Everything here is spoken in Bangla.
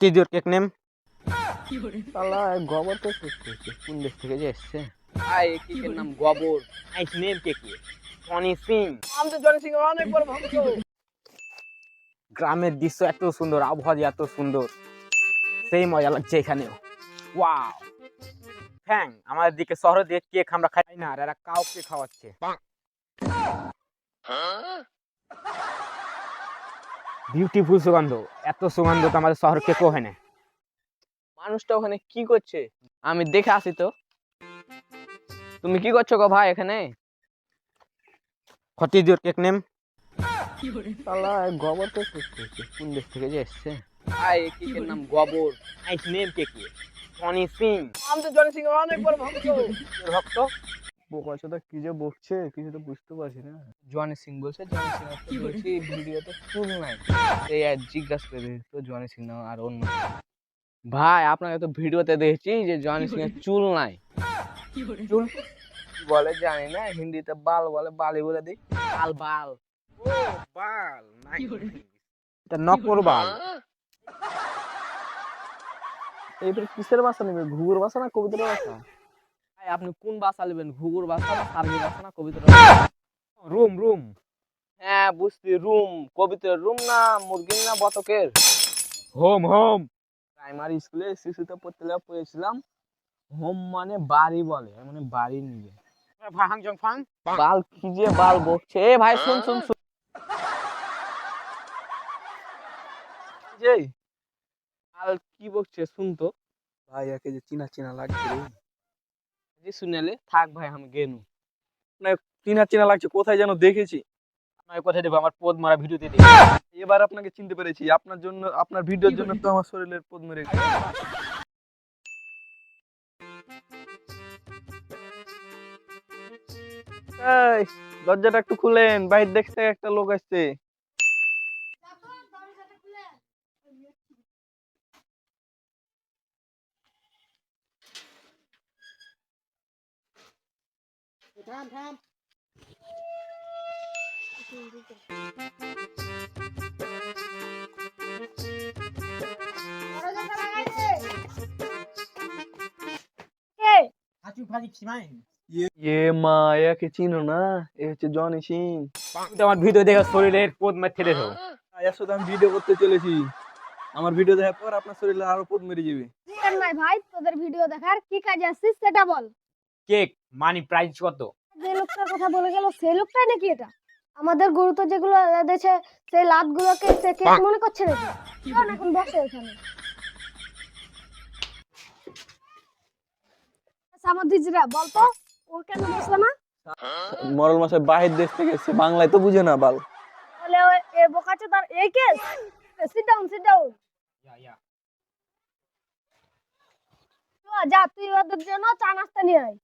What is your cake name? শালা গোবর তো শেষ করছে কোন দেশ থেকে যে এসছে ভাই এই কেকের নাম গোবর। Nice name, cake. Johnny Singh. আমি তো জনি সিং এর অনেক বড় ভক্ত। গ্রামের দৃশ্য এত সুন্দর, আবহাওয়া এত সুন্দর, সেই মজা লাগছে এখানেও। ওয়াও, ফ্যাং আমাদের দিকে শহরের দিকে কেক আমরা খাই না, আর এরা কাউকে খাওয়াচ্ছে। বিউটিফুল সুগন্ধ, এত সুগন্ধ তো আমাদের শহরে কেকও হয় না। মানুষটা ওখানে কি করছে আমি দেখে আসি তো। তুমি কি করছো গো ভাই এখানে? What is your cake name? শালা গোবর তো শেষ করছে কোন দেশ থেকে যে এসছে ভাই এই কেকের নাম গোবর। Nice name, cake. Johnny Singh. আমি তো জনি সিং এর অনেক বড় ভক্ত। ভক্ত বোকাচোদা কি যে বকছে কিছু তো বুঝতে পারছি না জনি সিং বলছে, জনি সিং এর বলছি ভিডিওতে চুল নাই, এই আর জিজ্ঞাসা করে তো জনি সিং না আর অন্য। ভাই আপনাকে তো ভিডিওতে দেখেছি যে জনি সিং এর চুল নাই। চুল কি বলে জানি না, হিন্দিতে বাল বলে, বালি বলে দিই, বাল বাল। ও বাল, এটা নকর বাল। এইবার কিসের ভাষা নেবে ঘুঘুর ভাষা না কবিতার ভাষা ভাই আপনি কোন ভাষা নেবেন, ঘুঘুর ভাষা না সার্গি ভাষা না কবিতার? রুম রুম হ্যাঁ বুঝছি, রুম কবিতার রুম না মুরগির না বতকের? Home home. প্রাইমারি স্কুলে শিশুতে পড়েছিলাম, হোম মানে বাড়ি বলে, মানে বাড়ি নিয়ে। ফাং জং ফাং। বাল কি যে বাল বকছে, এ ভাই শুন শুন শুন। যে বাল কি বকছে শুন তো। ভাই একে যে চিনা চিনা লাগছে রে যে শুনেলে থাক ভাই আমি গেনু। চিনা চিনা লাগছে কোথায় যেন দেখেছি আমি কোথায় দেবো, আমার পদ মারা ভিডিওতে দেবো। এবার আপনাকে চিনতে পেরেছি আপনার জন্য আপনার ভিডিওর জন্য তো আমার শরীরের পদ মেরে গেছে এই দরজাটা একটু খুলেন বাইরে দেখতে একটা লোক আসছে মা একে চিনো না এ হচ্ছে জনি সিং আমার ভিডিও দেখে শরীরের পদ মারতে দেবো। এর সাথে আমি ভিডিও করতে চলেছি আমার ভিডিও দেখার পর আপনার শরীরে আরো পদ মেরে যাবে নাই ভাই, তোদের ভিডিও দেখার কি কাজে আসছিস সেটা বল। কেক মানি প্রাইস কত? যে লোকটার কথা বলে গেল সেই লোকটাই নাকি এটা? আমাদের গুরু তো যেগুলো দেছে সেই লাভগুলোকে সে কেক মনে করছে নাকি? চল এখন বসে এখানে। সামাদিজরা বলতো ও কেন বসলো না? মরল মাসে বাহির দেশ থেকে এসেছে বাংলায় তো বুঝে না বাল বলে এ বোকাচো তার এই case. Sit down sit down. যা তুই ওদের জন্য চা নাস্তা নিয়ে আয়।